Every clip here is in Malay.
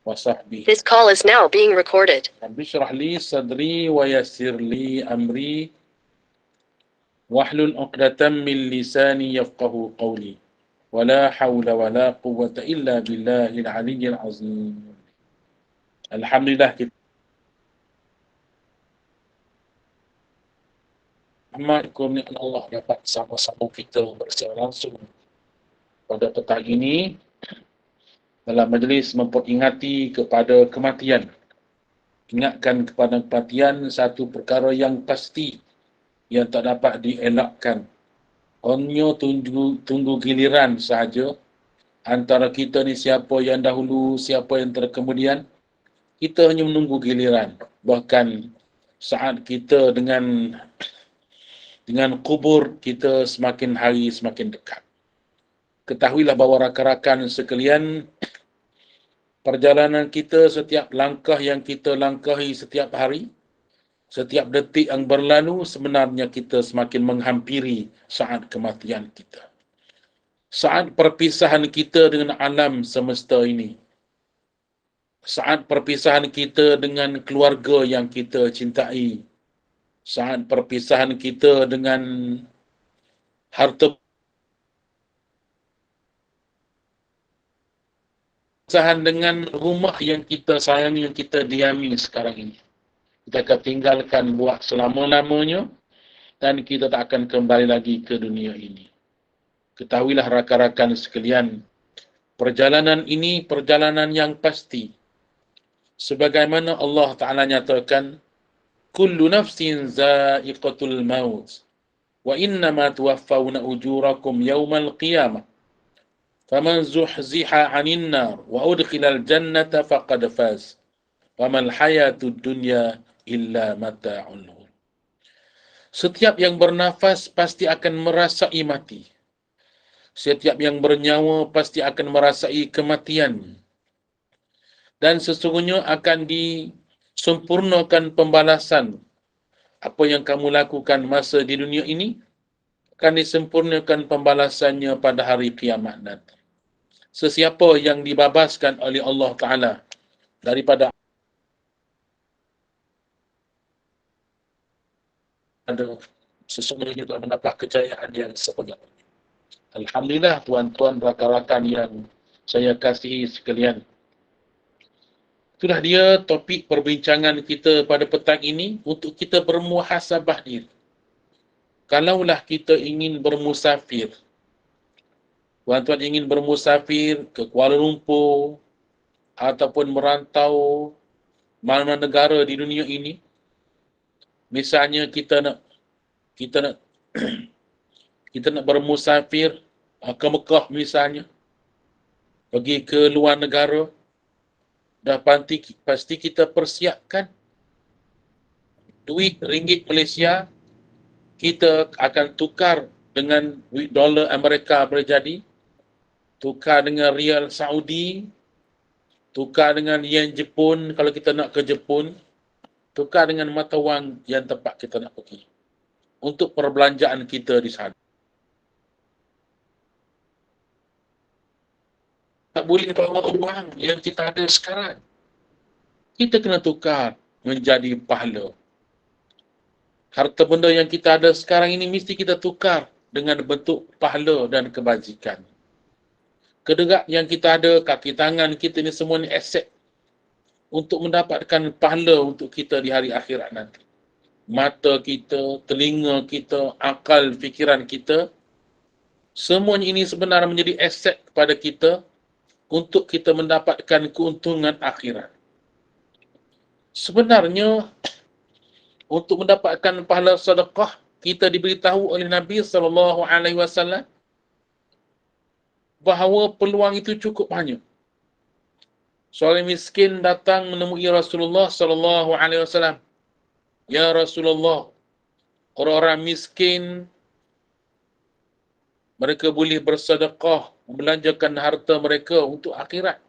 وصحبه. This call is now being recorded. رب اشرح لي صدري ويسر لي أمري واحلل عقدة من لساني يفقه قولي ولا حول ولا قوة إلا بالله العلي العظيم. Alhamdulillah kita amat kurniaan Allah dapat sama-sama kita bersama langsung pada petang ini dalam majlis memperingati kepada kematian. Ingatkan kepada kematian satu perkara yang pasti yang tak dapat dielakkan. Hanya tunggu giliran sahaja. Antara kita ni siapa yang dahulu, siapa yang terkemudian, kita hanya menunggu giliran. Bahkan saat kita dengan kubur, kita semakin hari semakin dekat. Ketahuilah bahawa rakan-rakan sekalian, perjalanan kita, setiap langkah yang kita langkahi setiap hari, setiap detik yang berlalu, sebenarnya kita semakin menghampiri saat kematian kita. Saat perpisahan kita dengan alam semesta ini. Saat perpisahan kita dengan keluarga yang kita cintai. Saat perpisahan kita dengan harta. Perpisahan dengan rumah yang kita sayangi, yang kita diami sekarang ini. Kita akan tinggalkan buat selama-lamanya dan kita tak akan kembali lagi ke dunia ini. Ketahuilah rakan-rakan sekalian, perjalanan ini perjalanan yang pasti. Sebagaimana Allah Ta'ala nyatakan, kullu nafsin za'iqatul maut wa innama tuwaffawna ujurakum yawmal qiyamah faman zuhziha 'anil nar wa udkhilal jannata faqad faz wa mal hayatud dunya illa mata'ul ghurur. Setiap yang bernafas pasti akan merasai mati. Setiap yang bernyawa pasti akan merasai kematian. Dan sesungguhnya akan disempurnakan pembalasan. Apa yang kamu lakukan masa di dunia ini, akan disempurnakan pembalasannya pada hari kiamat nanti. Sesiapa yang dibabaskan oleh Allah Ta'ala daripada sesungguhnya telah mendapat kejayaan yang sepenuhnya. Alhamdulillah tuan-tuan rakan-rakan yang saya kasihi sekalian. Itulah dia topik perbincangan kita pada petang ini untuk kita bermuhasabah diri. Kalaulah kita ingin bermusafir, tuan-tuan ingin bermusafir ke Kuala Lumpur ataupun merantau mana negara di dunia ini, misalnya kita nak kita nak bermusafir ke Mekah misalnya, pergi ke luar negara, dah pasti kita persiapkan duit ringgit Malaysia, kita akan tukar dengan duit dolar Amerika boleh jadi, tukar dengan rial Saudi, tukar dengan yen Jepun kalau kita nak ke Jepun, tukar dengan mata wang yang tempat kita nak pergi untuk perbelanjaan kita di sana. Tak boleh bawa uang yang kita ada sekarang. Kita kena tukar menjadi pahala. Harta benda yang kita ada sekarang ini mesti kita tukar dengan bentuk pahala dan kebajikan. Kedegak yang kita ada, kaki tangan kita ni semua ni aset untuk mendapatkan pahala untuk kita di hari akhirat nanti. Mata kita, telinga kita, akal, fikiran kita, semuanya ini sebenarnya menjadi aset kepada kita untuk kita mendapatkan keuntungan akhirat. Sebenarnya, untuk mendapatkan pahala sedekah, kita diberitahu oleh Nabi SAW bahawa peluang itu cukup banyak. Seorang miskin datang menemui Rasulullah SAW. Ya Rasulullah, orang-orang miskin, mereka boleh bersedekah, membelanjakan harta mereka untuk akhirat.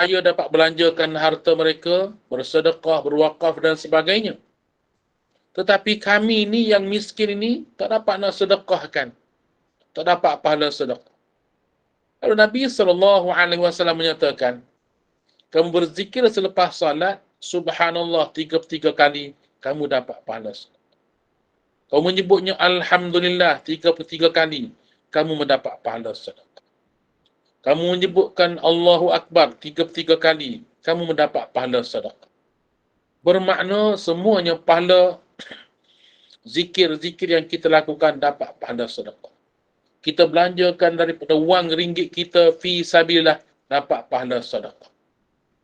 Saya dapat belanjakan harta mereka, bersedekah, berwakaf dan sebagainya. Tetapi kami ni yang miskin ini tak dapat nak sedekahkan. tak dapat pahala sedekah. Lalu Nabi SAW menyatakan, kamu berzikir selepas salat, subhanallah 33 kali, kamu dapat pahala sedekah. Kau menyebutnya Alhamdulillah 33 kali, kamu mendapat pahala sedekah. Kamu menyebutkan Allahu Akbar 33 kali, kamu mendapat pahala sedekah. Bermakna semuanya pahala zikir-zikir yang kita lakukan dapat pahala sedekah. Kita belanjakan daripada wang ringgit kita fi sabilillah, dapat pahala sedekah.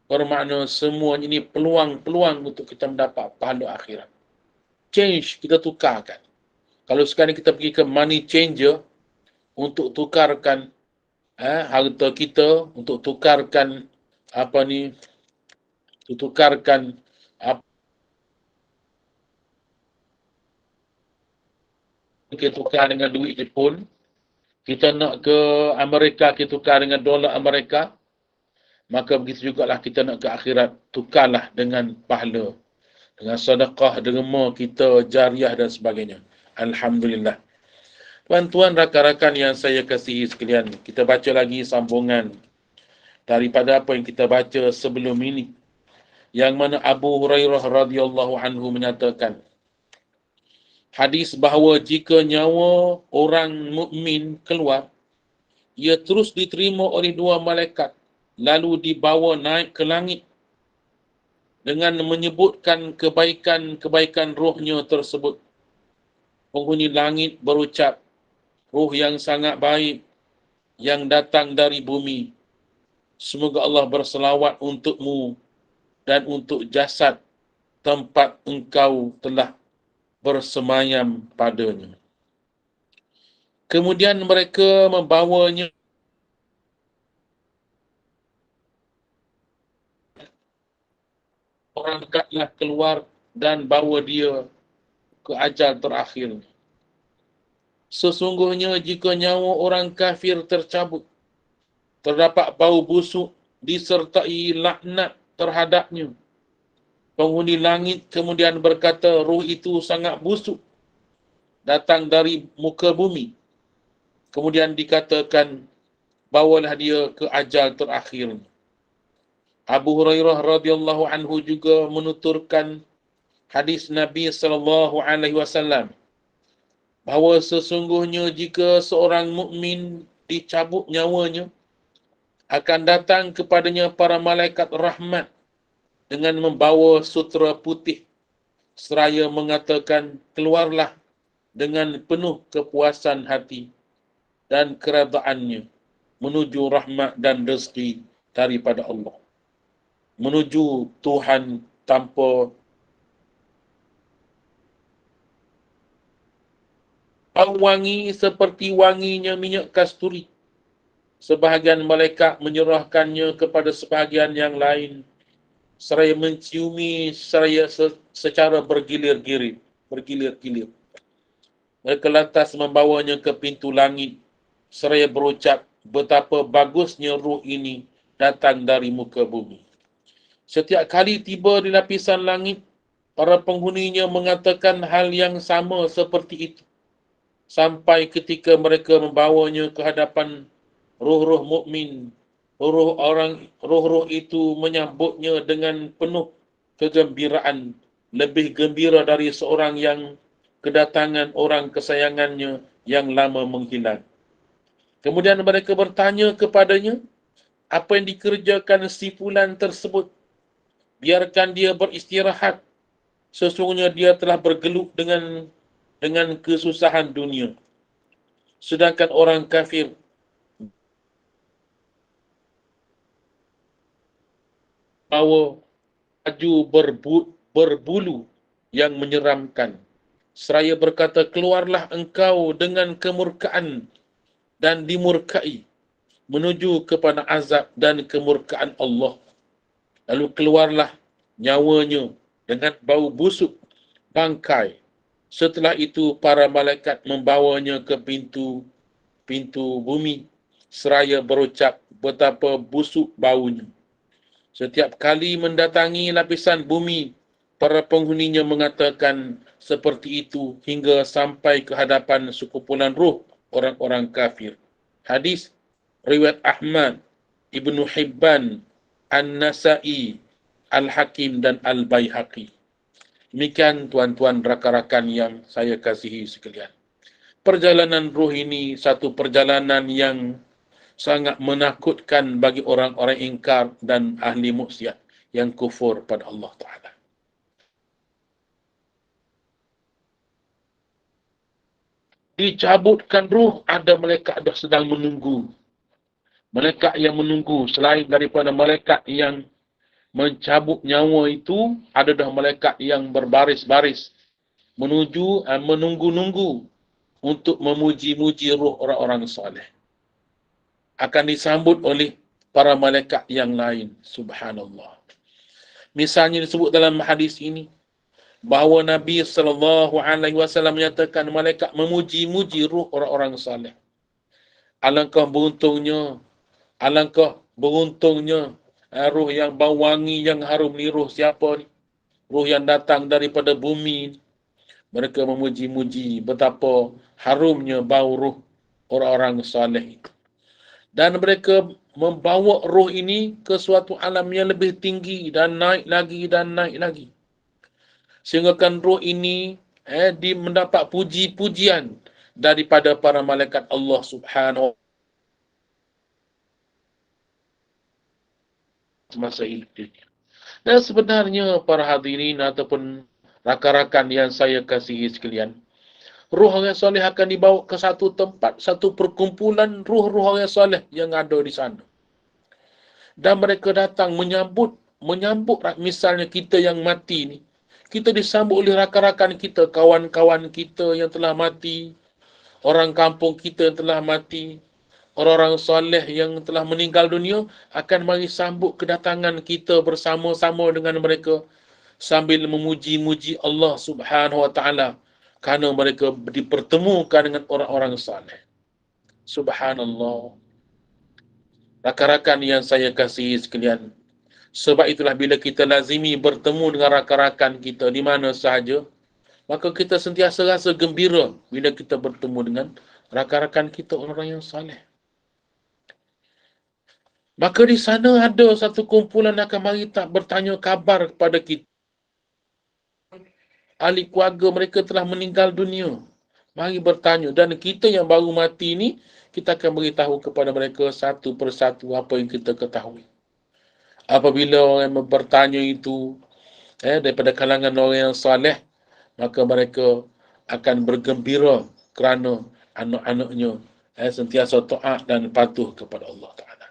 Bermakna semuanya ini peluang-peluang untuk kita mendapat pahala akhirat. Change kita tukarkan. Kalau sekarang kita pergi ke money changer untuk tukarkan harta kita, untuk tukarkan tukarkan kita tukar dengan duit Jepun, kita nak ke Amerika, kita tukar dengan dolar Amerika, maka begitu jugalah kita nak ke akhirat, tukarlah dengan pahala, dengan sedekah, derma kita, jariah dan sebagainya. Alhamdulillah. Tuan-tuan, rakan-rakan yang saya kasihi sekalian, kita baca lagi sambungan daripada apa yang kita baca sebelum ini, yang mana Abu Hurairah radhiyallahu anhu menyatakan, hadis bahawa jika nyawa orang mukmin keluar, ia terus diterima oleh dua malaikat, lalu dibawa naik ke langit dengan menyebutkan kebaikan-kebaikan rohnya tersebut. Penghuni langit berucap, roh yang sangat baik yang datang dari bumi, semoga Allah berselawat untukmu dan untuk jasad tempat engkau telah bersemayam padanya. Kemudian mereka membawanya orang dekatlah keluar dan bawa dia ke ajal terakhir. Sesungguhnya jika nyawa orang kafir tercabut, terdapat bau busuk disertai laknat terhadapnya. Penghuni langit kemudian berkata, roh itu sangat busuk, datang dari muka bumi. Kemudian dikatakan, bawalah dia ke ajal terakhir. Abu Hurairah radhiyallahu anhu juga menuturkan hadis Nabi SAW bahawa sesungguhnya jika seorang mukmin dicabut nyawanya, akan datang kepadanya para malaikat rahmat dengan membawa sutera putih seraya mengatakan, keluarlah dengan penuh kepuasan hati dan keredaannya menuju rahmat dan rezeki daripada Allah, menuju Tuhan tanpa wangi seperti wanginya minyak kasturi. Sebahagian malaikat menyerahkannya kepada sebahagian yang lain, seraya menciumi seraya secara bergilir-gilir. Mereka lantas membawanya ke pintu langit, seraya berucap, betapa bagusnya ruh ini datang dari muka bumi. Setiap kali tiba di lapisan langit, para penghuninya mengatakan hal yang sama seperti itu, sampai ketika mereka membawanya ke hadapan roh-roh mukmin. Roh-roh itu menyambutnya dengan penuh kegembiraan, lebih gembira dari seorang yang kedatangan orang kesayangannya yang lama menghilang. Kemudian mereka bertanya kepadanya, apa yang dikerjakan si fulan tersebut? Biarkan dia beristirahat. Sesungguhnya dia telah bergelut dengan kesusahan dunia. Sedangkan orang kafir bawa baju berbulu yang menyeramkan, seraya berkata, keluarlah engkau dengan kemurkaan dan dimurkai, menuju kepada azab dan kemurkaan Allah. Lalu keluarlah nyawanya dengan bau busuk bangkai. Setelah itu para malaikat membawanya ke pintu bumi, seraya berucap, betapa busuk baunya. Setiap kali mendatangi lapisan bumi, para penghuninya mengatakan seperti itu hingga sampai ke hadapan sekumpulan ruh orang-orang kafir. Hadis riwayat Ahmad, Ibnu Hibban, An-Nasa'i, Al-Hakim dan Al-Baihaqi. Demikian tuan-tuan rakan-rakan yang saya kasihi sekalian. Perjalanan ruh ini satu perjalanan yang sangat menakutkan bagi orang-orang ingkar dan ahli maksiat yang kufur pada Allah Ta'ala. Dicabutkan ruh, ada malaikat dah sedang menunggu. Malaikat yang menunggu, selain daripada malaikat yang mencabut nyawa itu, ada dah malaikat yang berbaris-baris menunggu-nunggu untuk memuji-muji ruh orang-orang soleh. Akan disambut oleh para malaikat yang lain. Subhanallah. Misalnya disebut dalam hadis ini, bahawa Nabi SAW menyatakan malaikat memuji-muji ruh orang-orang soleh. Alangkah beruntungnya ruh yang bau wangi, yang harum ni ruh siapa ni? Ruh yang datang daripada bumi. Mereka memuji-muji betapa harumnya bau ruh orang-orang soleh itu. Dan mereka membawa ruh ini ke suatu alam yang lebih tinggi dan naik lagi dan naik lagi. Sehingga kan ruh ini mendapat puji-pujian daripada para malaikat Allah Subhanahu semasa hidup dunia. Dan sebenarnya para hadirin ataupun rakan-rakan yang saya kasihi sekalian, ruh orang soleh akan dibawa ke satu tempat, satu perkumpulan ruh-ruh orang soleh yang ada di sana. Dan mereka datang menyambut misalnya kita yang mati ni. Kita disambut oleh rakan-rakan kita, kawan-kawan kita yang telah mati, orang kampung kita yang telah mati, orang-orang soleh yang telah meninggal dunia akan mari sambut kedatangan kita bersama-sama dengan mereka sambil memuji-muji Allah Subhanahu Wa Taala kerana mereka dipertemukan dengan orang-orang saleh. Subhanallah. Rakan-rakan yang saya kasihi sekalian, sebab itulah bila kita lazimi bertemu dengan rakan-rakan kita di mana sahaja, maka kita sentiasa rasa gembira bila kita bertemu dengan rakan-rakan kita orang yang saleh. Maka di sana ada satu kumpulan akan mari tak bertanya kabar kepada kita. Ahli keluarga mereka telah meninggal dunia. Mari bertanya. Dan kita yang baru mati ni, kita akan beritahu kepada mereka satu persatu apa yang kita ketahui. Apabila orang yang bertanya itu daripada kalangan orang yang saleh, maka mereka akan bergembira kerana anak-anaknya sentiasa taat dan patuh kepada Allah Ta'ala.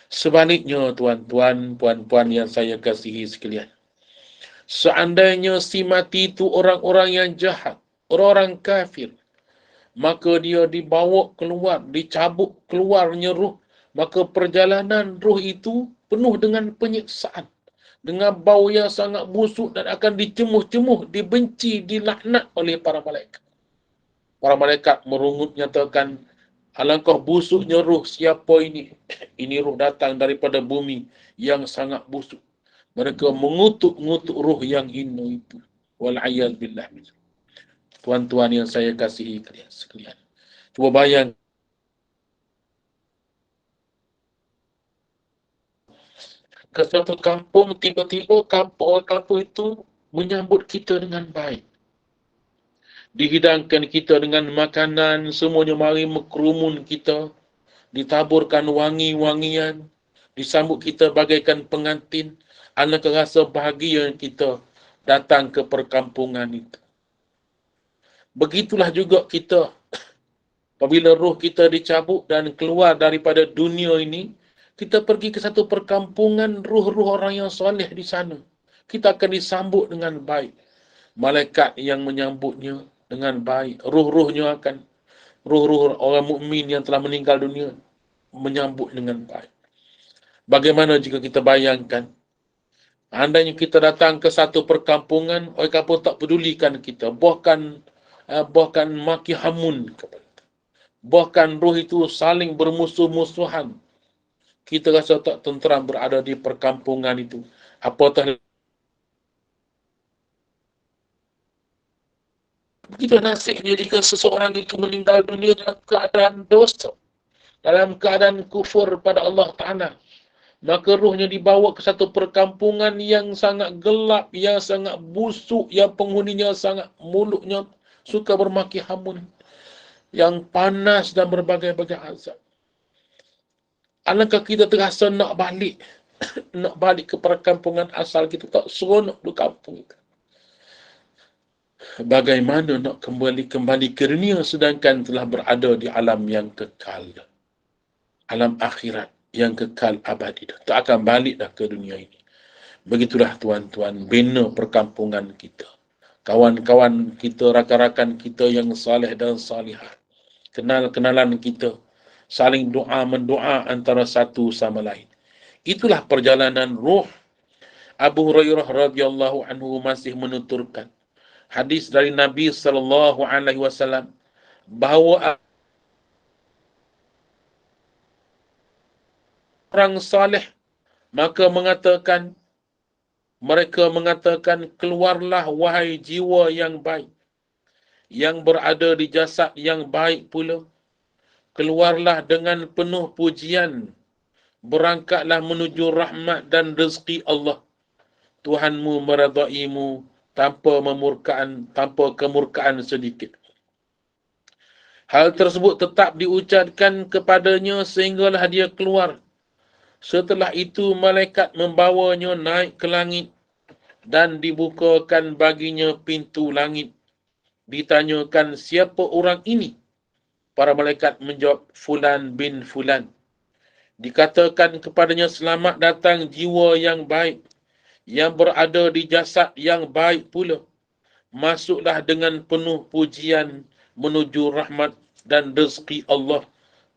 Sebaliknya, tuan-tuan, puan-puan yang saya kasihi sekalian, seandainya si mati itu orang-orang yang jahat, orang-orang kafir, maka dia dibawa keluar, dicabut keluarnya ruh, maka perjalanan ruh itu penuh dengan penyiksaan, dengan bau yang sangat busuk dan akan dicemuh-cemuh, dibenci, dilaknat oleh para malaikat. Para malaikat merungut nyatakan, alangkah busuknya ruh siapa ini? Ini ruh datang daripada bumi yang sangat busuk. Mereka mengutuk-ngutuk ruh yang hina itu. Wal'ayyad billah. Tuan-tuan yang saya kasihi sekalian. Cuba bayang. Ke suatu kampung, tiba-tiba orang kampung itu menyambut kita dengan baik. Dihidangkan kita dengan makanan, semuanya mari mengerumun kita. Ditaburkan wangi-wangian. Disambut kita bagaikan pengantin. Alangkah rasa bahagia kita datang ke perkampungan itu. Begitulah juga kita, apabila roh kita dicabut dan keluar daripada dunia ini, kita pergi ke satu perkampungan ruh-ruh orang yang soleh di sana. Kita akan disambut dengan baik. Malaikat yang menyambutnya dengan baik. Ruh-ruhnya akan, ruh-ruh orang mukmin yang telah meninggal dunia menyambut dengan baik. Bagaimana jika kita bayangkan, andainya kita datang ke satu perkampungan, orang kampung tak pedulikan kita, bahkan maki hamun kepada kita. Bahkan roh itu saling bermusuh-musuhan. Kita rasa tak tenteram berada di perkampungan itu. Apatah Begitu nasibnya jika seseorang itu meninggal dunia dalam keadaan dosa, dalam keadaan kufur pada Allah Ta'ala. Maka ruhnya dibawa ke satu perkampungan yang sangat gelap, yang sangat busuk, yang penghuninya sangat mulutnya suka bermaki hamun, yang panas dan berbagai-bagai azab. Alangkah kita terasa nak balik, nak balik ke perkampungan asal kita, tak seronok di kampung kita. Bagaimana nak kembali ke dunia sedangkan telah berada di alam yang kekal, alam akhirat yang kekal abadi. Tak akan balik dah ke dunia ini. Begitulah tuan-tuan, bina perkampungan kita. Kawan-kawan kita, rakan-rakan kita yang saleh dan salihah. Kenal-kenalan kita. Saling doa mendoa antara satu sama lain. Itulah perjalanan ruh. Abu Hurairah radhiyallahu anhu masih menuturkan hadis dari Nabi sallallahu alaihi wasallam bahawa orang saleh mereka mengatakan, keluarlah wahai jiwa yang baik, yang berada di jasad yang baik pula. Keluarlah dengan penuh pujian, berangkatlah menuju rahmat dan rezeki Allah. Tuhanmu meredaimu tanpa kemurkaan sedikit. Hal tersebut tetap diucapkan kepadanya sehinggalah dia keluar. Setelah itu malaikat membawanya naik ke langit dan dibukakan baginya pintu langit. Ditanyakan, siapa orang ini? Para malaikat menjawab, Fulan bin Fulan. Dikatakan kepadanya, selamat datang jiwa yang baik, yang berada di jasad yang baik pula. Masuklah dengan penuh pujian menuju rahmat dan rezeki Allah.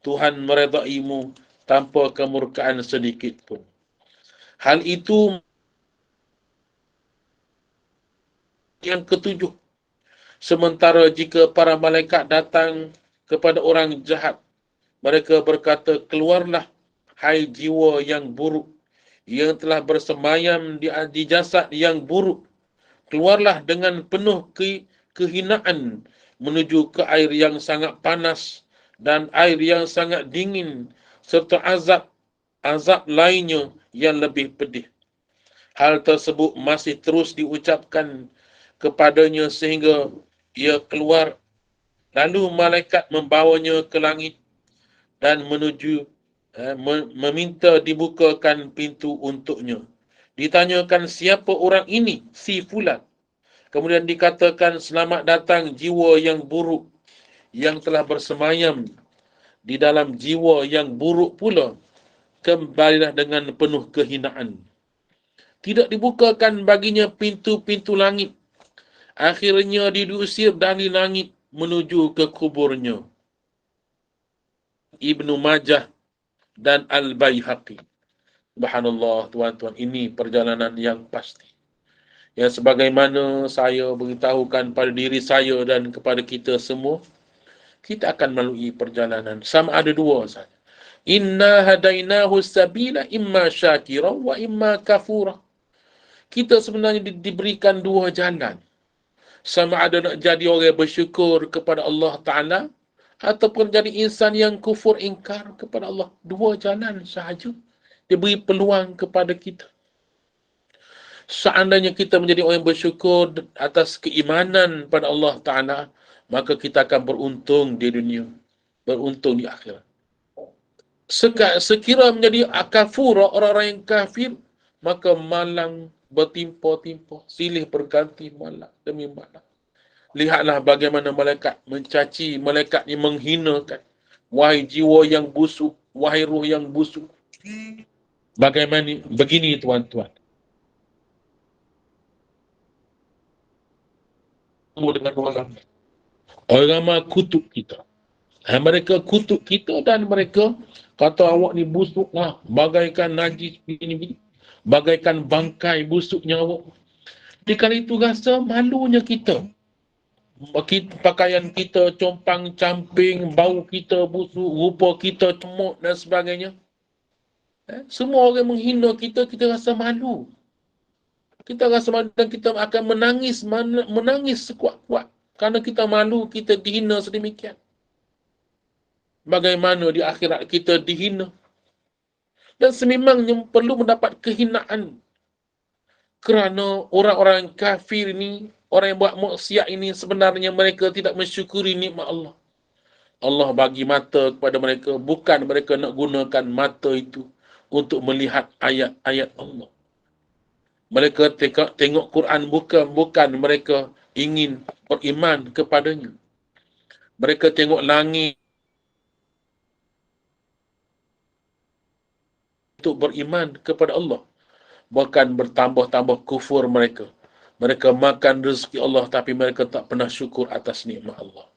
Tuhan meredaimu tanpa kemurkaan sedikit pun. Hal itu yang ketujuh. Sementara jika para malaikat datang kepada orang jahat, mereka berkata, keluarlah hai jiwa yang buruk, yang telah bersemayam di jasad yang buruk. Keluarlah dengan penuh kehinaan menuju ke air yang sangat panas dan air yang sangat dingin, serta azab lainnya yang lebih pedih. Hal tersebut masih terus diucapkan kepadanya sehingga ia keluar. Lalu malaikat membawanya ke langit dan meminta dibukakan pintu untuknya. Ditanyakan, siapa orang ini? Si Fulan. Kemudian dikatakan, selamat datang jiwa yang buruk, yang telah bersemayam di dalam jiwa yang buruk pula. Kembalilah dengan penuh kehinaan. Tidak dibukakan baginya pintu-pintu langit. Akhirnya diusir dari langit menuju ke kuburnya. Ibnu Majah dan Al-Baihaqi. Subhanallah, tuan-tuan, ini perjalanan yang pasti. Yang sebagaimana saya beritahukan pada diri saya dan kepada kita semua, kita akan melalui perjalanan. Sama ada dua saja. Inna hadainahu sabila imma syakira wa imma kafura. Kita sebenarnya diberikan dua jalan. Sama ada nak jadi orang yang bersyukur kepada Allah Ta'ala, ataupun jadi insan yang kufur ingkar kepada Allah. Dua jalan sahaja diberi peluang kepada kita. Seandainya kita menjadi orang yang bersyukur atas keimanan pada Allah Ta'ala, maka kita akan beruntung di dunia, beruntung di akhirat. Sekira menjadi kafur, orang-orang yang kafir, maka malang bertimpa-timpa, silih berganti malang demi malang. Lihatlah bagaimana malaikat mencaci, malaikat yang menghinakan. Wahai jiwa yang busuk, wahai ruh yang busuk. Bagaimana? Begini tuan-tuan. Dengan orang ramai kutuk kita. Mereka kutuk kita dan mereka kata awak ni busuk lah. Bagaikan najis begini-begini. Bagaikan bangkai busuknya awak. Di kali itu rasa malunya kita. Pakaian kita compang-camping, bau kita busuk, rupa kita cemuk dan sebagainya. Semua orang menghina kita, kita rasa malu. Kita rasa malu dan kita akan menangis sekuat-kuat. Karena kita malu, kita dihina sedemikian. Bagaimana di akhirat kita dihina. Dan sememangnya perlu mendapat kehinaan. Kerana orang-orang kafir ini, orang yang buat maksiat ini, sebenarnya mereka tidak mensyukuri nikmat Allah. Allah bagi mata kepada mereka, bukan mereka nak gunakan mata itu untuk melihat ayat-ayat Allah. Mereka tengok Quran bukan mereka ingin beriman kepadanya. Mereka tengok langit untuk beriman kepada Allah. Bukan bertambah-tambah kufur mereka. Mereka makan rezeki Allah tapi mereka tak pernah syukur atas nikmat Allah.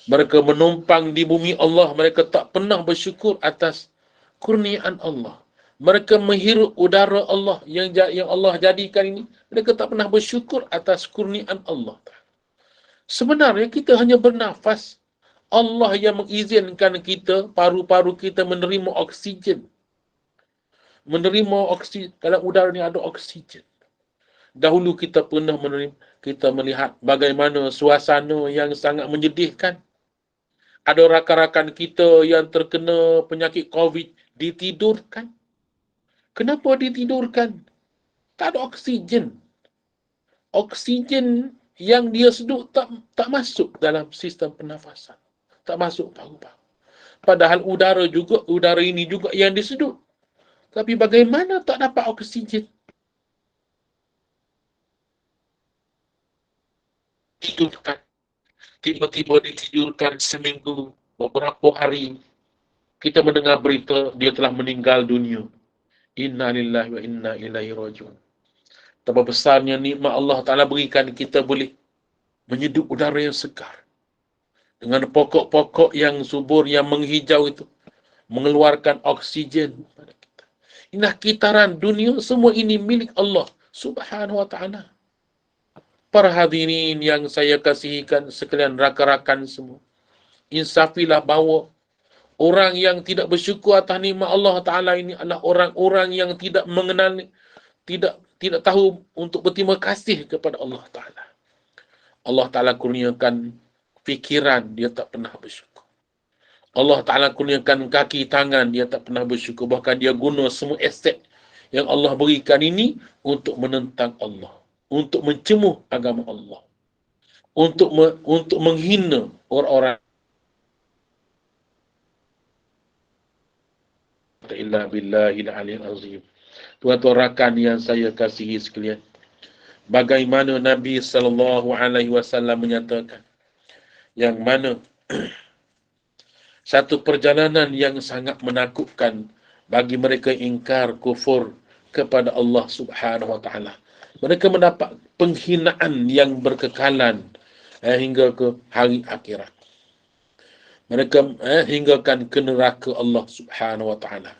Mereka menumpang di bumi Allah, mereka tak pernah bersyukur atas kurniaan Allah. Mereka menghirup udara Allah yang Allah jadikan ini, mereka tak pernah bersyukur atas kurniaan Allah. Sebenarnya kita hanya bernafas. Allah yang mengizinkan kita, paru-paru kita menerima oksigen. Menerima oksigen, dalam udara ni ada oksigen. Dahulu kita pernah kita melihat bagaimana suasana yang sangat menyedihkan. Ada rakan-rakan kita yang terkena penyakit COVID ditidurkan. Kenapa ditidurkan? Tak ada oksigen. Oksigen yang dia sedut tak masuk dalam sistem pernafasan. Tak masuk paru-paru. Padahal udara ini juga yang disedut. Tapi bagaimana tak dapat oksigen? Tidurkan. Tiba-tiba ditidurkan seminggu, beberapa hari. Kita mendengar berita dia telah meninggal dunia. Inna lillahi wa inna ilaihi raji'un. Betapa besarnya nikmat Allah Ta'ala berikan kita boleh menyedup udara yang segar. Dengan pokok-pokok yang subur, yang menghijau itu, mengeluarkan oksigen pada kita. Inilah kitaran dunia, semua ini milik Allah Subhanahu wa Ta'ala. Para hadirin yang saya kasihikan sekalian, rakan-rakan semua, insafilah bahawa orang yang tidak bersyukur atas nikmat Allah Ta'ala ini adalah orang-orang yang tidak mengenal, tidak tahu untuk berterima kasih kepada Allah Ta'ala. Allah Ta'ala kurniakan fikiran, dia tak pernah bersyukur. Allah Ta'ala kurniakan kaki, tangan, dia tak pernah bersyukur. Bahkan dia guna semua aset yang Allah berikan ini untuk menentang Allah, untuk mencemuh agama Allah, untuk menghina orang-orang. Illa billahil aliyil azim. Tuan-tuan rakan yang saya kasihi sekalian, bagaimana Nabi SAW menyatakan, yang mana satu perjalanan yang sangat menakutkan bagi mereka ingkar kufur kepada Allah Subhanahu wa Ta'ala. Mereka mendapat penghinaan yang berkekalan hingga ke hari akhirat. Mereka hinggakan ke neraka Allah Subhanahu wa Ta'ala.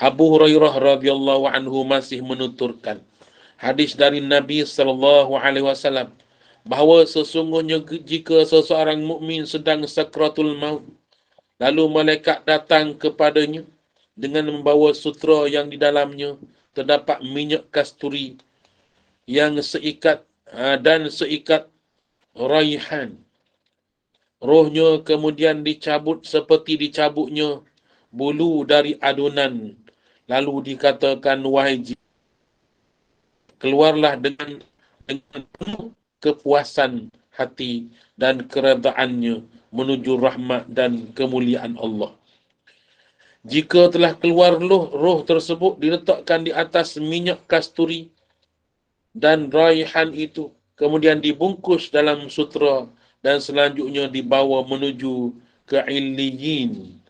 Abu Hurairah radhiyallahu anhu masih menuturkan hadis dari Nabi sallallahu alaihi wasallam bahawa sesungguhnya jika seseorang mukmin sedang sakratul maut, lalu malaikat datang kepadanya dengan membawa sutra yang di dalamnya terdapat minyak kasturi yang seikat raihan. Rohnya kemudian dicabut seperti dicabutnya bulu dari adunan. Lalu dikatakan, wahai jiwa, keluarlah dengan penuh kepuasan hati dan keredaannya menuju rahmat dan kemuliaan Allah. Jika telah keluar roh tersebut, diletakkan di atas minyak kasturi dan raihan itu, kemudian dibungkus dalam sutra dan selanjutnya dibawa menuju ke Illiyin.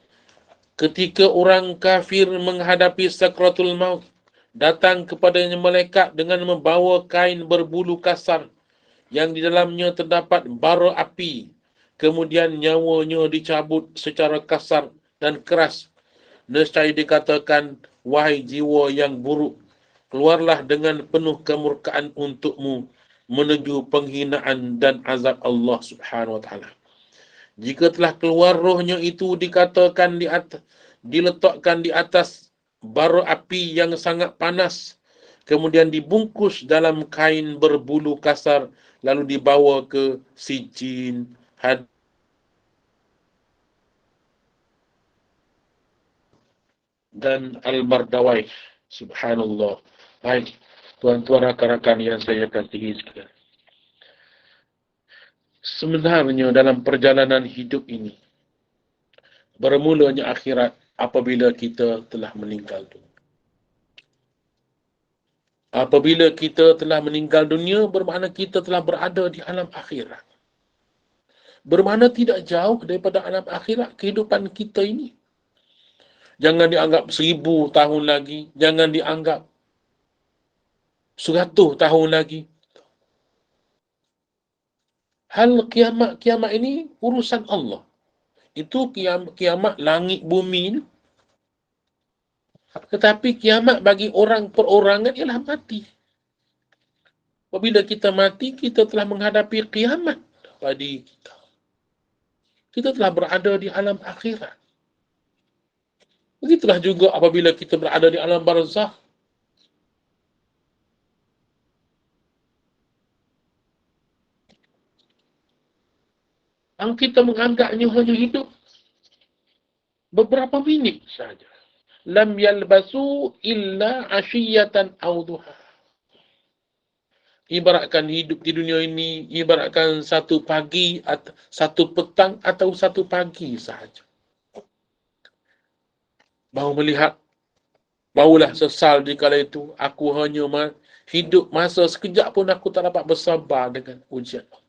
Ketika orang kafir menghadapi sakratul maut, datang kepadanya malaikat dengan membawa kain berbulu kasar yang di dalamnya terdapat bara api. Kemudian nyawanya dicabut secara kasar dan keras. Nescaya dikatakan, wahai jiwa yang buruk, keluarlah dengan penuh kemurkaan untukmu menuju penghinaan dan azab Allah Subhanahu wa Ta'ala. Jika telah keluar rohnya itu, dikatakan diletakkan di atas bara api yang sangat panas, kemudian dibungkus dalam kain berbulu kasar lalu dibawa ke Sijin, dan Al-Mardawai. Subhanallah. Baik, tuan-tuan rakan-rakan yang saya kasihi sekalian. Sebenarnya dalam perjalanan hidup ini, bermulanya akhirat apabila kita telah meninggal dunia. Apabila kita telah meninggal dunia, bermakna kita telah berada di alam akhirat. Bermakna tidak jauh daripada alam akhirat kehidupan kita ini. Jangan dianggap 1000 tahun lagi. Jangan dianggap 100 tahun lagi. Hal kiamat ini urusan Allah. Itu kiamat langit bumi ini. Tetapi kiamat bagi orang perorangan ialah mati. Apabila kita mati, kita telah menghadapi kiamat bagi kita. Kita telah berada di alam akhirat. Begitulah juga apabila kita berada di alam barzakh. Yang kita menganggapnya hanya hidup beberapa minit saja. Lam yalbasu illa ashiyatan aw duha. Ibaratkan hidup di dunia ini, ibaratkan satu pagi, satu petang atau satu pagi sahaja. Barulah sesal di kala itu, aku hanya hidup masa sekejap pun aku tak dapat bersabar dengan ujian Allah.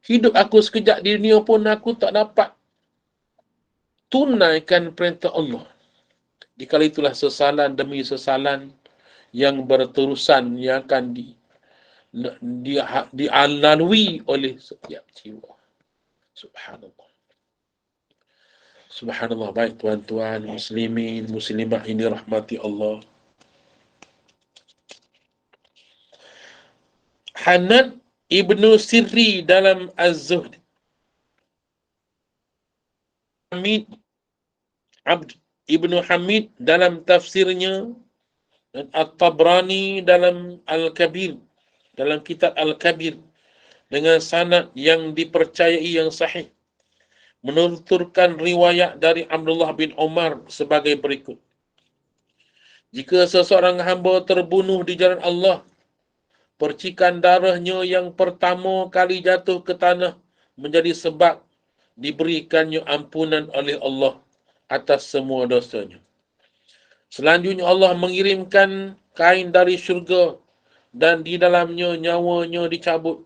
Hidup aku sekejap di dunia pun aku tak dapat tunaikan perintah Allah. Di kala itulah sesalan demi sesalan yang berterusan yang akan dilalui oleh setiap jiwa. Subhanallah. Subhanallah. Baik tuan-tuan, muslimin, muslimah ini rahmati Allah. Hanan Ibnu Sirri dalam Az-Zuhd. Ibnu Hamid dalam tafsirnya, dan At-Tabrani dalam Al-Kabir, dalam kitab Al-Kabir, dengan sanad yang dipercayai yang sahih, menuturkan riwayat dari Abdullah bin Umar sebagai berikut. Jika seseorang hamba terbunuh di jalan Allah, percikan darahnya yang pertama kali jatuh ke tanah menjadi sebab diberikannya ampunan oleh Allah atas semua dosanya. Selanjutnya Allah mengirimkan kain dari syurga dan di dalamnya nyawanya dicabut.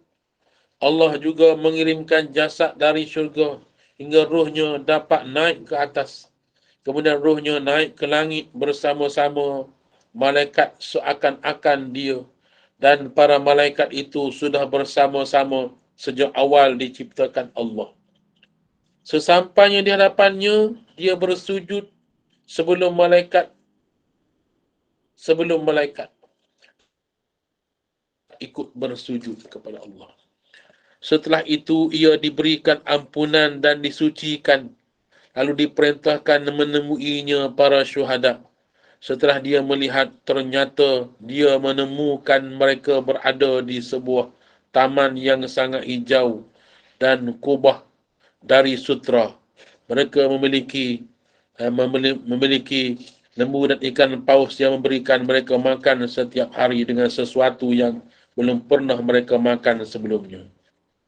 Allah juga mengirimkan jasad dari syurga hingga rohnya dapat naik ke atas. Kemudian rohnya naik ke langit bersama-sama malaikat seakan-akan dia. Dan para malaikat itu sudah bersama-sama sejak awal diciptakan Allah. Sesampainya di hadapannya, dia bersujud sebelum malaikat ikut bersujud kepada Allah. Setelah itu, ia diberikan ampunan dan disucikan. Lalu diperintahkan menemuinya para syuhada. Setelah dia melihat, ternyata dia menemukan mereka berada di sebuah taman yang sangat hijau dan kubah dari sutra. Mereka memiliki lembu dan ikan paus yang memberikan mereka makan setiap hari dengan sesuatu yang belum pernah mereka makan sebelumnya.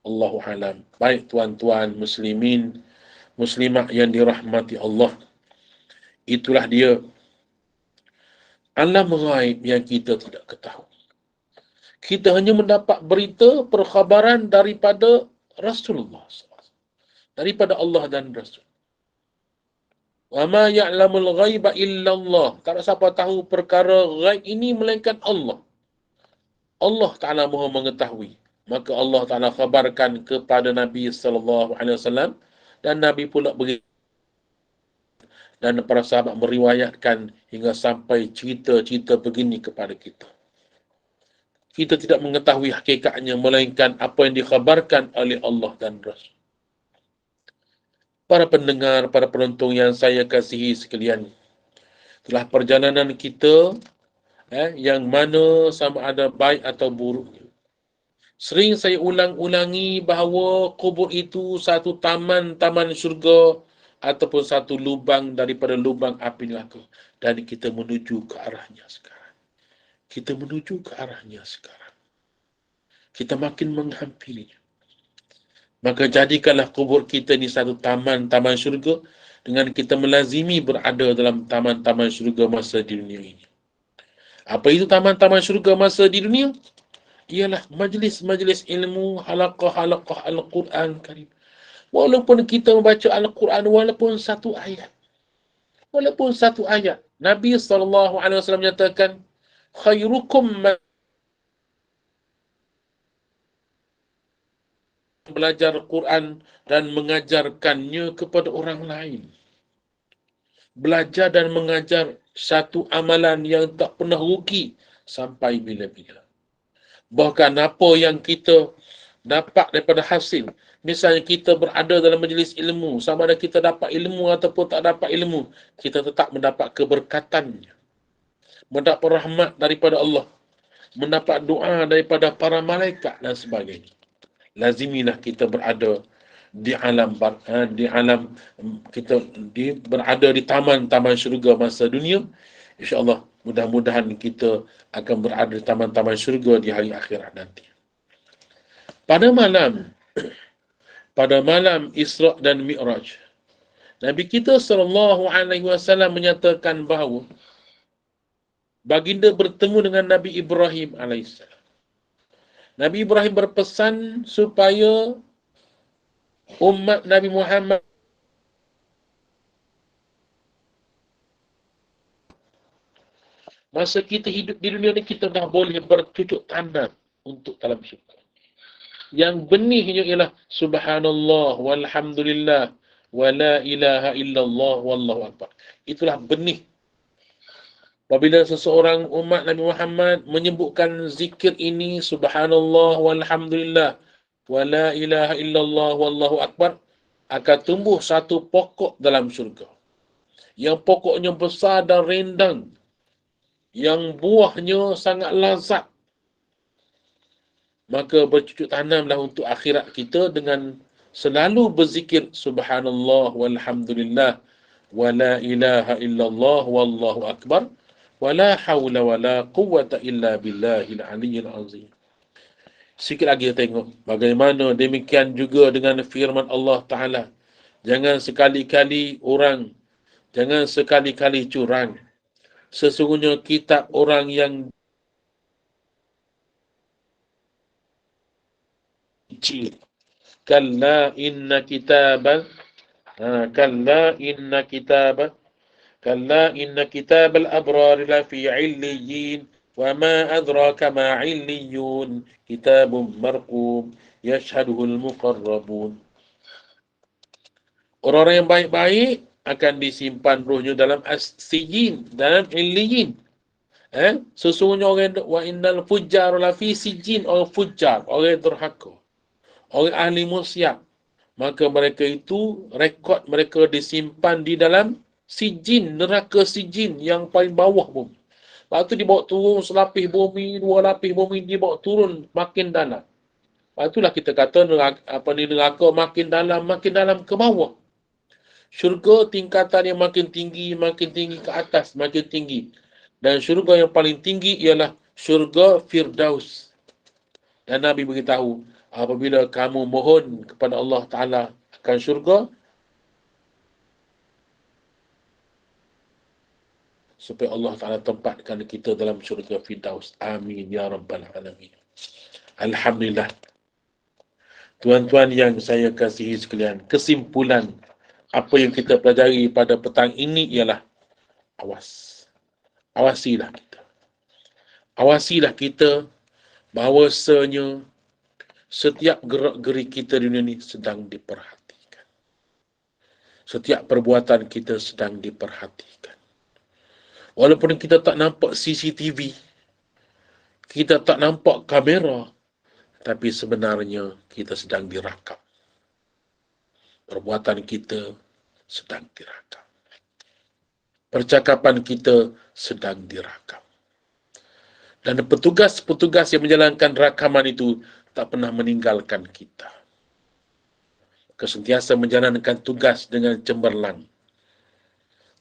Allahu alam. Baik tuan-tuan muslimin, muslimah yang dirahmati Allah. Itulah dia alam ghaib yang kita tidak ketahui. Kita hanya mendapat berita perkhabaran daripada Rasulullah SAW, daripada Allah dan Rasul. Wa ma ya'lamul ghaiba illallah. Tak ada siapa tahu perkara ghaib ini melainkan Allah. Allah Ta'ala Maha mengetahui. Maka Allah Ta'ala khabarkan kepada Nabi SAW dan Nabi pula dan para sahabat meriwayatkan hingga sampai cerita-cerita begini kepada kita. Kita tidak mengetahui hakikatnya melainkan apa yang dikhabarkan oleh Allah dan Rasul. Para pendengar, para penonton yang saya kasihi sekalian, telah perjalanan kita yang mana sama ada baik atau buruknya. Sering saya ulang-ulangi bahawa kubur itu satu taman syurga ataupun satu lubang daripada lubang api neraka. Dan kita menuju ke arahnya sekarang. Kita menuju ke arahnya sekarang. Kita makin menghampirinya. Maka jadikanlah kubur kita ni satu taman syurga dengan kita melazimi berada dalam taman syurga masa di dunia ini. Apa itu taman syurga masa di dunia? Ialah majlis-majlis ilmu, halaqah-halaqah Al-Quran Karim. Walaupun kita membaca Al-Quran, walaupun satu ayat. Nabi SAW menyatakan, khairukum man belajar Quran dan mengajarkannya kepada orang lain. Belajar dan mengajar satu amalan yang tak pernah rugi sampai bila-bila. Bahkan apa yang kita dapat daripada hasil, misalnya kita berada dalam majlis ilmu, sama ada kita dapat ilmu ataupun tak dapat ilmu, kita tetap mendapat keberkatannya, mendapat rahmat daripada Allah, mendapat doa daripada para malaikat dan sebagainya. Lazimilah kita berada di alam berada di taman syurga masa dunia. InsyaAllah mudah-mudahan kita akan berada di taman syurga di hari akhirat nanti. Pada malam Isra' dan Mi'raj, Nabi kita SAW menyatakan bahawa baginda bertemu dengan Nabi Ibrahim AS. Nabi Ibrahim berpesan supaya umat Nabi Muhammad masa kita hidup di dunia ni, kita dah boleh bercucuk tanam untuk dalam syurga. Yang benihnya ialah subhanallah walhamdulillah wa la ilaha illallah wallahu akbar. Itulah benih. Apabila seseorang umat Nabi Muhammad menyebutkan zikir ini, subhanallah walhamdulillah wa la ilaha illallah wallahu akbar, akan tumbuh satu pokok dalam syurga. Yang pokoknya besar dan rindang, yang buahnya sangat lazat. Maka bercucuk tanamlah untuk akhirat kita dengan selalu berzikir subhanallah walhamdulillah wa la ilaha illallah wallahu akbar wa la hawla wa la quwwata illa billahil aliyyil azim. Sikit lagi kita tengok bagaimana demikian juga dengan firman Allah Ta'ala. Jangan sekali-kali curang. Sesungguhnya kitab orang yang kecil. Kalla inna kitabal abrar lafi illiyin wa ma adraka ma illiyun kitabun marqum yashhaduhul muqarrabun. Orang-orang yang baik-baik akan disimpan rohnya dalam as-sijin, dalam illiyin. Sesungguhnya orang wa innal fujjar lafi sijin, orang fujjar, orang derhaka, orang ahli maksiat, maka mereka itu rekod mereka disimpan di dalam sijin, neraka sijin yang paling bawah bumi. Lepas tu dibawa turun selapis bumi, dua lapis bumi, dibawa turun makin dalam. Lepas itulah kita kata neraka makin dalam ke bawah. Syurga tingkatan yang makin tinggi ke atas, makin tinggi. Dan syurga yang paling tinggi ialah syurga Firdaus. Dan Nabi beritahu, apabila kamu mohon kepada Allah Ta'ala akan syurga, supaya Allah Ta'ala tempatkan kita dalam syurga Firdaus. Amin ya Rabbal Alamin. Alhamdulillah. Tuan-tuan yang saya kasihi sekalian, kesimpulan apa yang kita pelajari pada petang ini ialah awasilah kita bahawasanya setiap gerak-geri kita di dunia ini sedang diperhatikan. Setiap perbuatan kita sedang diperhatikan. Walaupun kita tak nampak CCTV, kita tak nampak kamera, tapi sebenarnya kita sedang dirakam. Perbuatan kita sedang dirakam. Percakapan kita sedang dirakam. Dan petugas-petugas yang menjalankan rakaman itu tak pernah meninggalkan kita. Sentiasa menjalankan tugas dengan cemerlang.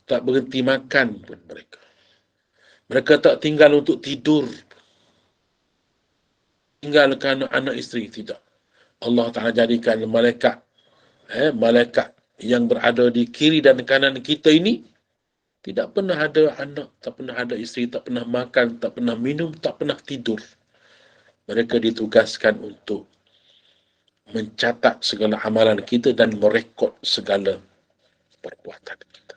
Tak berhenti makan pun mereka. Mereka tak tinggal untuk tidur. Tinggalkan anak isteri, tidak. Allah Ta'ala jadikan malaikat yang berada di kiri dan kanan kita ini tidak pernah ada anak, tak pernah ada isteri, tak pernah makan, tak pernah minum, tak pernah tidur. Mereka ditugaskan untuk mencatat segala amalan kita dan merekod segala perbuatan kita.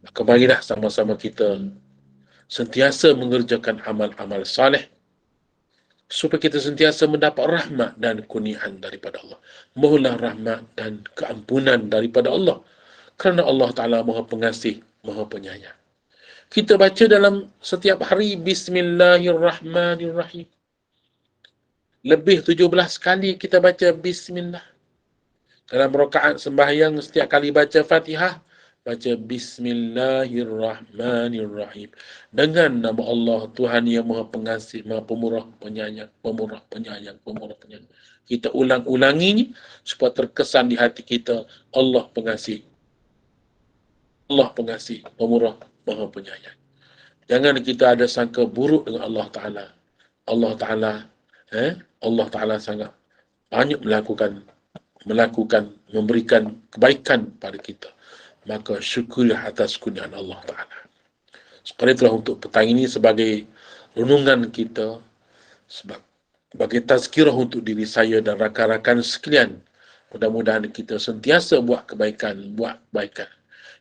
Maka marilah sama-sama kita sentiasa mengerjakan amal-amal saleh supaya kita sentiasa mendapat rahmat dan kurniaan daripada Allah. Mohonlah rahmat dan keampunan daripada Allah, kerana Allah Ta'ala Maha Pengasih, Maha Penyayang. Kita baca dalam setiap hari Bismillahirrahmanirrahim. Lebih 17 kali kita baca Bismillah. Dalam rakaat sembahyang, setiap kali baca Fatihah, baca Bismillahirrahmanirrahim. Dengan nama Allah, Tuhan yang Maha Pengasih, Maha Pemurah, Penyayang, Pemurah, Penyayang, Pemurah, Penyayang. Kita ulang-ulangi supaya terkesan di hati kita, Allah Pengasih. Allah Pengasih, Pemurah, Maha Penyayang. Jangan kita ada sangka buruk dengan Allah Ta'ala. Allah Ta'ala sangat banyak memberikan kebaikan pada kita. Maka syukurlah atas kurniaan Allah Ta'ala. Seperti itulah untuk petang ini sebagai renungan kita, sebagai tazkirah untuk diri saya dan rakan-rakan sekalian. Mudah-mudahan kita sentiasa buat kebaikan.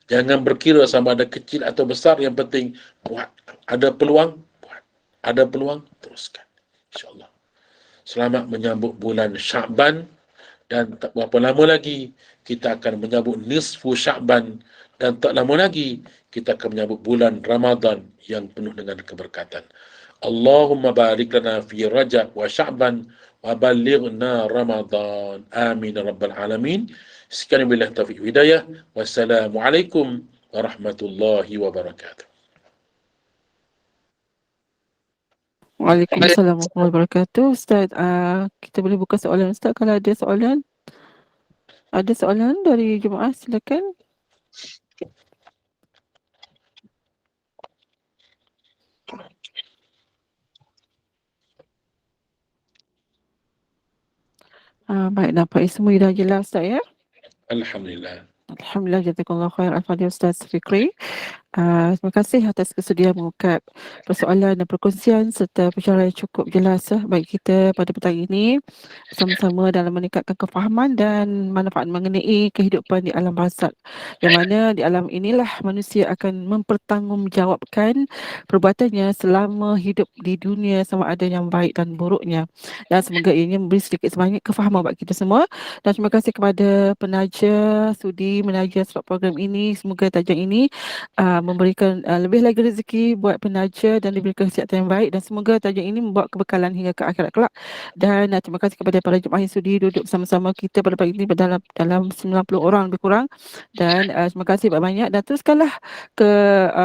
Jangan berkira sama ada kecil atau besar, yang penting buat. Ada peluang, buat. Ada peluang, teruskan. InsyaAllah. Selamat menyambut bulan Sya'ban, dan tak berapa lama lagi kita akan menyambut nisfu Sya'ban, dan tak lama lagi kita akan menyambut bulan Ramadan yang penuh dengan keberkatan. Allahumma barik lana fi Rajab wa Sya'ban wa balighna Ramadan. Amin ya rabbal alamin. Sekian billah taufiq hidayah. Wassalamualaikum warahmatullahi wabarakatuh. Waalaikumsalam warahmatullahi wabarakatuh. Ustaz, kita boleh buka soalan Ustaz kalau ada soalan. Ada soalan dari jemaah, silakan. Baik, nampaknya semua dah jelas Ustaz ya. Alhamdulillah. Alhamdulillah, jazakallahu khair. Al-Fadhil Ustaz Fikri. Terima kasih atas kesudian mengungkap persoalan dan perkongsian serta pencerahan yang cukup jelas bagi kita pada petang ini, sama-sama dalam meningkatkan kefahaman dan manfaat mengenai kehidupan di alam barzakh, yang mana di alam inilah manusia akan mempertanggungjawabkan perbuatannya selama hidup di dunia, sama ada yang baik dan buruknya. Dan semoga ini memberi sedikit sebanyak kefahaman bagi kita semua. Dan terima kasih kepada penaja sudi menaja sebab program ini. Semoga tajuk ini memberikan lebih lagi rezeki buat penaja dan diberikan kesihatan yang baik, dan semoga tajuk ini membawa kebekalan hingga ke akhirat kelak. Dan terima kasih kepada para jemaah yang sudi duduk bersama-sama kita pada pagi ini dalam 90 orang lebih kurang. Dan terima kasih banyak, dan teruskanlah ke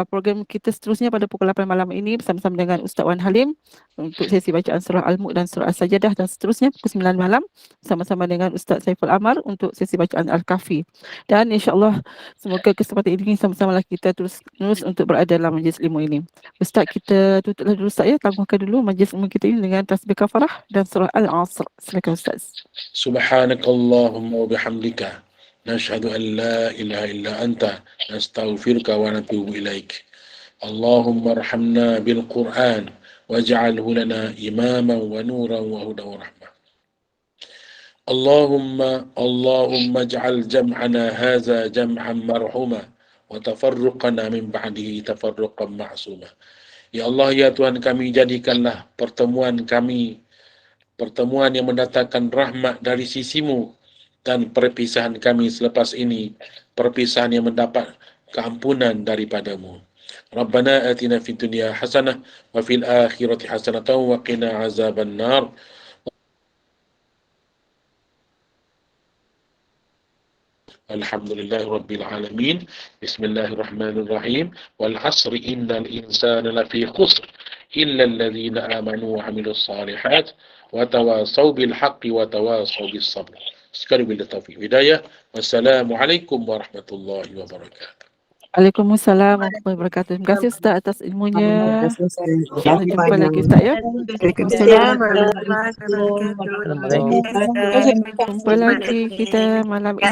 program kita seterusnya pada pukul 8 malam ini bersama-sama dengan Ustaz Wan Halim untuk sesi bacaan surah Al-Mulk dan surah As-Sajadah, dan seterusnya pukul 9 malam sama-sama dengan Ustaz Saiful Amar untuk sesi bacaan Al-Kahfi. Dan insya-Allah semoga kesempatan ini sama-sama kita terus untuk berada dalam majlis ilmu ini. Ustaz, kita tutuplah dulu Ustaz ya, tangguhkan dulu majlis ilmu kita ini dengan tasbih kafarah dan surah Al-Asr. Silakan Ustaz. Subhanakallahumma wa bihamdika nashhadu an la ilaha illa anta nastaghfiruka wa natubu ilaik. Allahumma arhamna bil Qur'an waj'alhu lana imaman wa nuran wa hudan wa rahmah. Allahumma ij'al jam'ana hadza jam'an marhuma wa tafarruqana min ba'dihi tafarruqan ma'suma. Ya Allah, ya Tuhan kami, jadikanlah pertemuan kami pertemuan yang mendatangkan rahmat dari sisimu, dan perpisahan kami selepas ini perpisahan yang mendapat keampunan daripadamu. Rabbana atina fid dunya hasanah wa fil akhirati hasanah wa qina azaban nar. Alhamdulillahi Rabbil Alamin. Bismillahirrahmanirrahim. Wal asri innal insana lafi khusr إلا الذين آمنوا وعملوا الصالحات وتواصوا بالحق وتواصوا بالصبر. Sekali bila taufiq hidayah. Wassalamualaikum warahmatullahi wabarakatuh. Waalaikumsalam warahmatullahi wabarakatuh. Terima kasih Ustaz atas ilmunya. Kita jumpa lagi Ustaz ya. Waalaikumsalam warahmatullahi wabarakatuh. Jumpa lagi kita malam ini.